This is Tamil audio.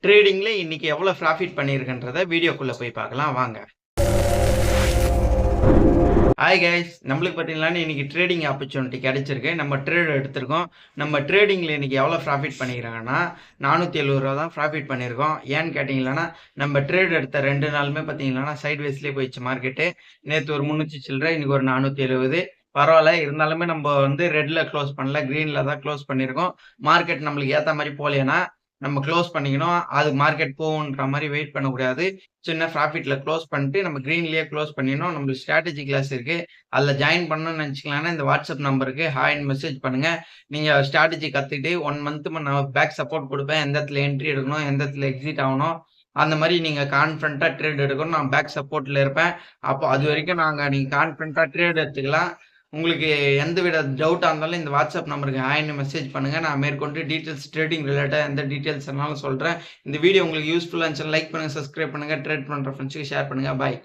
ட்ரேடிங்ல இன்னைக்கு எவ்வளவு ப்ராஃபிட் பண்ணியிருக்கன்றத வீடியோக்குள்ள போய் பார்க்கலாம் வாங்க. ஹாய் கைஸ், நம்மளுக்கு பார்த்தீங்கன்னா இன்னைக்கு ட்ரேடிங் ஆப்பர்ச்சுனிட்டி கிடைச்சிருக்கு. நம்ம ட்ரேட் எடுத்திருக்கோம். நம்ம ட்ரேடிங்கில் இன்னைக்கு எவ்வளோ ப்ராஃபிட் பண்ணிக்கிறாங்கன்னா 470 ரூபா தான் ப்ராஃபிட் பண்ணியிருக்கோம். ஏன்னு கேட்டிங்கன்னா நம்ம ட்ரேட் எடுத்த 2 நாளுமே பார்த்தீங்கன்னா சைட்வேஸ்லேயே போயிடுச்சு மார்க்கெட்டு. நேற்று ஒரு 300 சில்லறை, இன்னைக்கு ஒரு 470. பரவாயில்ல, இருந்தாலுமே நம்ம ரெட்ல க்ளோஸ் பண்ணல, கிரீன்ல தான் க்ளோஸ் பண்ணியிருக்கோம். மார்க்கெட் நம்மளுக்கு ஏற்ற மாதிரி போலேன்னா நம்ம க்ளோஸ் பண்ணிக்கணும். அது மார்க்கெட் போகுன்ற மாதிரி வெயிட் பண்ணக்கூடாது. சின்ன ப்ராஃபிட்ல க்ளோஸ் பண்ணிட்டு நம்ம கிரீன்லயே க்ளோஸ் பண்ணிடணும். நம்மளுக்கு ஸ்ட்ராட்டஜி கிளாஸ் இருக்கு. அதில் ஜாயின் பண்ணணும்னு நினச்சிக்கலாம்னா இந்த வாட்ஸ்அப் நம்பருக்கு ஹாய்ன்னு மெசேஜ் பண்ணுங்க. நீங்கள் ஸ்ட்ராட்டஜி கற்றுக்கிட்டு 1 மந்த் நான் பேக் சப்போர்ட் கொடுப்பேன். எந்த இடத்துல என்ட்ரி எடுக்கணும், எந்த இடத்துல எக்ஸிட் ஆகணும், அந்த மாதிரி நீங்கள் கான்ஃபிடண்ட்டாக ட்ரேட் எடுக்கணும். நான் பேக் சப்போர்ட்டில் இருப்பேன். அப்போ அது வரைக்கும் நீங்கள் கான்ஃபிடண்ட்டாக ட்ரேட் எடுத்துக்கலாம். உங்களுக்கு எந்த வித டவுட்டாக இருந்தாலும் இந்த வாட்ஸ்அப் நம்பருக்கு ஹாய்ன்னு மெசேஜ் பண்ணுங்கள். நான் மேற்கொண்டு டீட்டெயில்ஸ் ட்ரேடிங் ரிலேட்டட் எந்த டீட்டெயில்ஸ் இருந்தாலும் சொல்கிறேன். இந்த வீடியோ உங்களுக்கு யூஸ்ஃபுல்லாக இருந்துச்சுன்னா லைக் பண்ணுங்கள், சப்ஸ்கிரைப் பண்ணுங்கள், ட்ரேட் பண்ணுற ஃப்ரெண்ட்ஸுக்கு ஷேர் பண்ணுங்கள். பாய்.